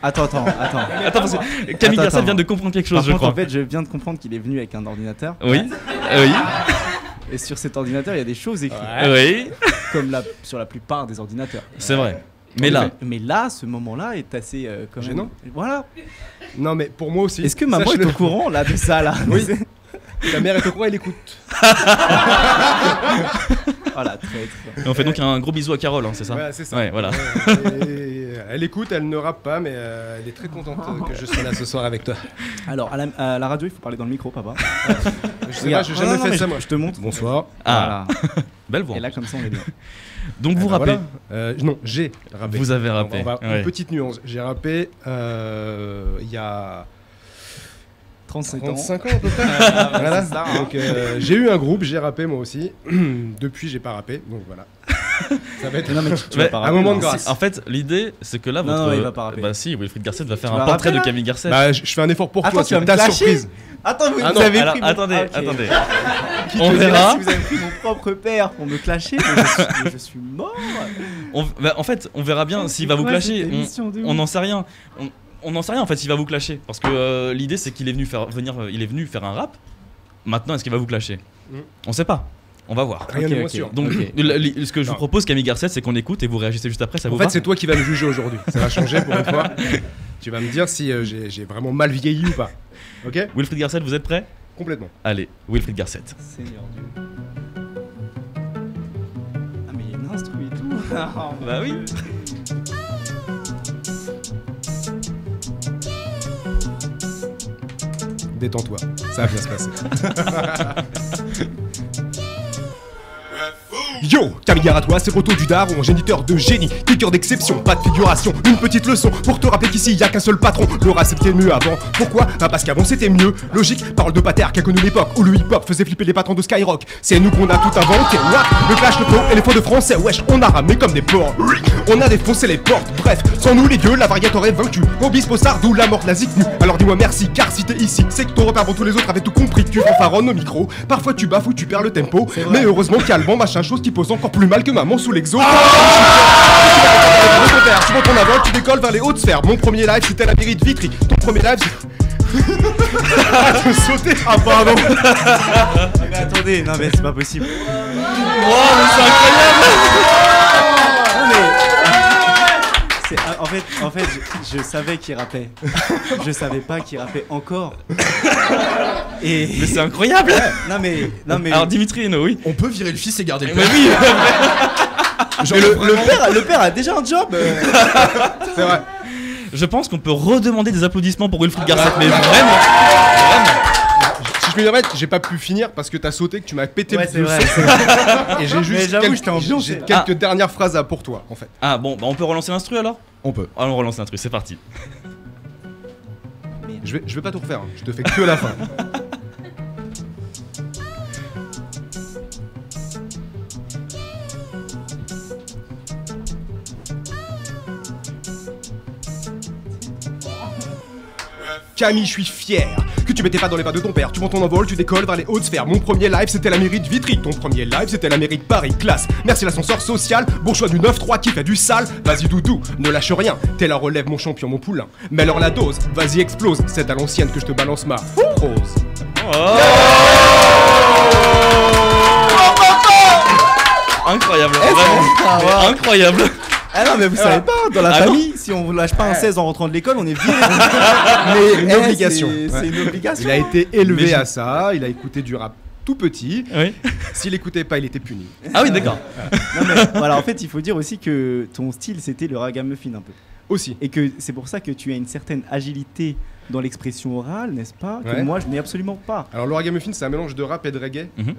Attends. Attends, parce que Camille Garcette vient de comprendre quelque chose, Par je contre, crois. en fait, je viens de comprendre qu'il est venu avec un ordinateur. Oui, oui, Et sur cet ordinateur, il y a des choses écrites. oui, Comme sur la plupart des ordinateurs. c'est vrai. Mais là, ce moment-là est assez quand même. Gênant. Voilà. Non, mais pour moi aussi. Est-ce que maman est Sache-le. au courant là de ça là? Oui. Ta mère est au courant, elle écoute. Voilà, très. on fait donc un gros bisou à Carole, hein, c'est ça? Ouais, c'est ça. Ouais, voilà. Et elle écoute, elle ne rappe pas, mais elle est très contente que je sois là ce soir avec toi. Alors, à la radio, il faut parler dans le micro, papa. Je sais pas, j'ai jamais fait ça moi. Je te montre. Bonsoir. Ah, Voilà. belle voix. Et là, comme ça, on est bien. Donc vous Eh ben rappez, voilà. Non, j'ai rappé. vous avez rappé. Ouais. Une petite nuance. J'ai rappé il y a 35 ans. 35 ans à peu près. Voilà, Voilà. c'est ça, hein. Donc j'ai eu un groupe, j'ai rappé moi aussi. Depuis, j'ai pas rappé, donc voilà. Ça va être Non, mais tu Ouais, vas pas un rapper, moment là. de grâce. En fait, l'idée, c'est que là, Non, votre. il va pas rapper. Bah si, Wilfried Garcette va faire Tu un vas portrait rapper, de là Camille Garcette. Bah, je fais un effort pour Attends, toi, tu vas c'est me ta clasher surprise. Attends, Ah vous non, avez alors, pris mon... attendez, Ah, ok. attendez. On On verra. Si vous avez pris mon propre père pour me clasher, mais je suis mort. Bah, en fait, on verra bien s'il va vous quoi clasher. cette émission de On ouf n'en sait rien. On n'en sait rien en fait s'il va vous clasher. Parce que l'idée c'est qu'il est venu faire un rap. Maintenant, est-ce qu'il va vous clasher? On sait pas. On va voir. Rien de Ok, moins ok. sûr. Donc, Ok. ce que je vous Non. propose, Camille Garcette, c'est qu'on écoute et vous réagissez juste après. Ça En vous fait, va? c'est toi qui vas me juger aujourd'hui. Ça va changer pour une fois. Tu vas me dire si j'ai vraiment mal vieilli ou pas. Ok? Wilfried Garcette, vous êtes prêts? Complètement. Allez, Wilfried Garcette. Seigneur Dieu. Ah, mais il y a une instru et tout. Bah oui. Détends-toi. Ça va bien se passer. Yo, Camille à toi, c'est Roto du Daron, géniteur de génie, kicker d'exception, pas de figuration, une petite leçon pour te rappeler qu'ici y a qu'un seul patron. Le rap c'était mieux avant. Pourquoi? Bah parce qu'avant c'était mieux. Logique, parole de pater qui a connu l'époque où le hip-hop faisait flipper les patrons de Skyrock. C'est nous qu'on a tout inventé. What? Le clash, le flow et les faux de français. Wesh, on a ramé comme des porcs. On a défoncé les portes. Bref, sans nous les dieux, la variété aurait vaincu. Obispo Sardou, la mort nazique nu. Alors dis-moi merci, car si t'es ici, c'est que ton repère avant tous les autres avait tout compris. Tu fanfaronnes au micro. Parfois tu bafoues, tu perds le tempo. Mais heureusement qu'il y a le bon machin, chose qui pose encore plus mal que maman sous l'exo. Tu montes ton avant, tu décolles vers les hautes sphères. Mon premier live c'était la mairie de Vitry. Ton premier live j'ai sauté. Ah pardon. Mais attendez, non mais c'est pas possible. Wow, c'est incroyable. En fait, je savais qu'il rappait. Je savais pas qu'il rappait encore. Et Mais c'est incroyable. non mais Alors Dimitri Hainaut, oui. On peut virer le fils et garder le Mais père. oui. mais le père a déjà un job. C'est vrai. Je pense qu'on peut redemander des applaudissements pour Wilfried Garcette, mais vraiment. Si je peux me permettre, j'ai pas pu finir parce que t'as sauté, que tu m'as pété Ouais, le c'est vrai. son. Et j'ai juste j'avoue, quelques, j'étais ambiancé, j'ai là. quelques dernières phrases à pour toi en fait. Ah bon, bah on peut relancer l'instru alors? On peut. Allons, on relance l'instru, c'est parti. Je vais pas tout refaire, hein. Je te fais que la fin. Camille, je suis fier que tu m'étais pas dans les pas de ton père. Tu prends ton envol, tu décolles vers les hautes sphères. Mon premier live, c'était la mairie de Vitry. Ton premier live, c'était la mairie de Paris. Classe. Merci l'ascenseur social. Bourgeois du 9-3 qui fait du sale. Vas-y, doudou, ne lâche rien. T'es la relève, mon champion, mon poulain. Mais alors la dose, vas-y, explose. C'est à l'ancienne que je te balance ma prose. Incroyable, vraiment. Mais incroyable. Ah non mais vous savez pas, dans la Ah non. famille, si on lâche pas un 16 en rentrant de l'école, on est viré. Mais une obligation. C'est une obligation. Il a été élevé Mais à ça, il a écouté du rap tout petit. Oui. S'il écoutait pas, il était puni. Ah oui, d'accord. Non, mais, voilà, en fait, il faut dire aussi que ton style, c'était le ragamuffin un peu. Aussi. Et que c'est pour ça que tu as une certaine agilité dans l'expression orale, n'est-ce pas? Que Ouais. moi, je n'ai absolument pas. Alors le ragamuffin, c'est un mélange de rap et de reggae. Mhm.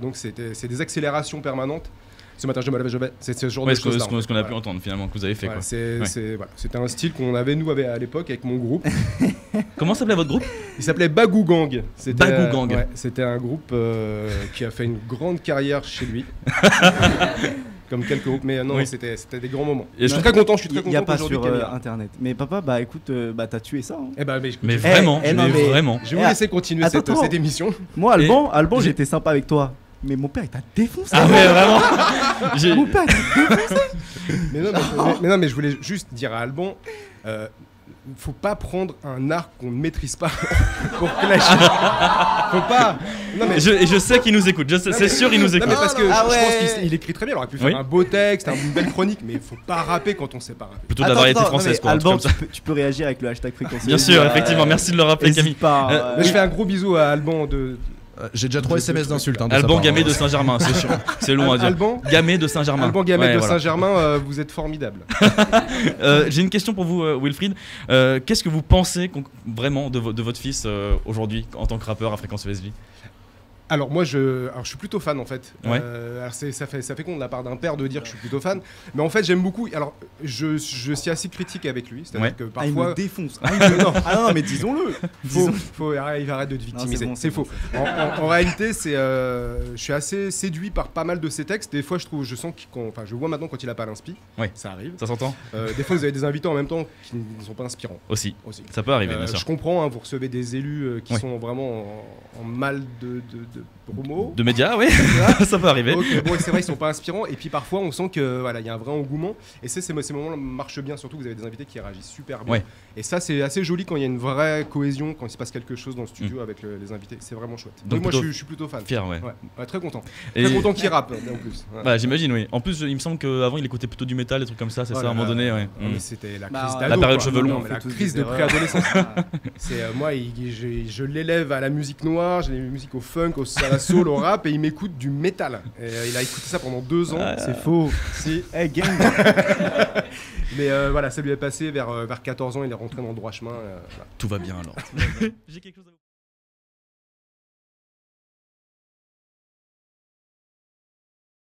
Donc c'est des accélérations permanentes. Ce matin je me lève, je vais. C'est ce genre Ouais, de choses. ce qu'on a pu entendre finalement, que vous avez fait quoi. Voilà, c'était un style qu'on avait nous à l'époque avec mon groupe. Comment s'appelait votre groupe? Il s'appelait Bagou Gang. C'était, Bagou Gang. ouais, c'était un groupe qui a fait une grande carrière chez lui. Comme quelques groupes, mais non, Oui. c'était des grands moments. Et Je suis très content, je suis très Il n'y a content pas qu'aujourd'hui sur Camille- internet. Mais papa, bah écoute, bah t'as tué ça. Hein. Eh ben, Mais vraiment, non, mais mais- vraiment. je vais vous laisser continuer Attends, cette, attends. cette émission. Moi, Alban, j'ai- j'étais sympa avec toi. Mais mon père, il t'a défoncé. Ah ouais, vraiment. Mon père, il t'a défoncé. Mais non, mais je voulais juste dire à Alban, faut pas prendre un art qu'on ne maîtrise pas pour clasher. Faut pas. Non, mais... je sais qu'il nous écoute, c'est sûr il nous Non, écoute. mais parce que Ah je ouais. pense qu'il écrit très bien. Il aurait pu faire Oui. un beau texte, une belle chronique, mais il faut pas rapper quand on sait pas rapper. Plutôt de la variété non, française mais quoi. un truc Alban, comme ça. tu peux réagir avec le hashtag fréquence. Bien sûr, effectivement, merci de le rappeler Camille. N'hésite pas. Mais je fais un gros bisou à Alban de. J'ai déjà 3 SMS d'insultes. Hein, de sa Alban part, Gamay hein. de Saint-Germain, c'est sûr. C'est long à dire. Alban Gamay de Saint-Germain. Alban Gamet Ouais, de voilà. Saint-Germain, vous êtes formidable. J'ai une question pour vous, Wilfried. Qu'est-ce que vous pensez vraiment de votre fils aujourd'hui en tant que rappeur à Fréquence ESJ? Alors moi je suis plutôt fan en fait. Ouais. Alors ça fait con de la part d'un père de dire que je suis plutôt fan, mais en fait j'aime beaucoup. Alors je suis assez critique avec lui, c'est-à-dire Ouais. que Ah, il parfois me défonce. non, Non, mais disons-le. il arrête de te victimiser. bon, C'est bon, faux. En réalité je suis assez séduit par pas mal de ses textes. Des fois je sens je vois maintenant quand il a pas l'inspi. Ouais. Ça arrive. Ça s'entend Des fois vous avez des invités en même temps qui ne sont pas inspirants aussi. aussi. Ça peut arriver, bien sûr. Je comprends, hein, vous recevez des élus qui Ouais. sont vraiment en mal de promo. De médias, oui, ça peut arriver. Ok, bon, c'est vrai, ils sont pas inspirants. Et puis parfois, on sent que voilà, il y a un vrai engouement. Et ces moments-là marchent bien. Surtout, vous avez des invités qui réagissent super bien. Ouais. Et ça, c'est assez joli quand il y a une vraie cohésion, quand il se passe quelque chose dans le studio avec les invités. C'est vraiment chouette. Donc, moi, plutôt je suis plutôt fan. Fier, ouais. Ouais, très content. Et- Très content qu'il rappe en plus. Ouais. Bah, j'imagine, oui. En plus, il me semble qu'avant, il écoutait plutôt du métal, des trucs comme ça, c'est Oh ça, là à un moment là. donné, ouais. Ah, mais c'était la Bah, crise la d'ado. période quoi. cheveux Non, longs. mais la On fait tous crise des de erreurs. préadolescence. C'est moi, je l'élève à la musique noire, j'ai les musiques au funk, à la soul, au rap, et il m'écoute du métal. Et, il a écouté ça pendant 2 ans. C'est faux. Si. Hey, gang. Mais voilà, ça lui est passé vers 14 ans, il est rentré dans le droit chemin. Voilà. Tout va bien alors. J'ai quelque chose à vous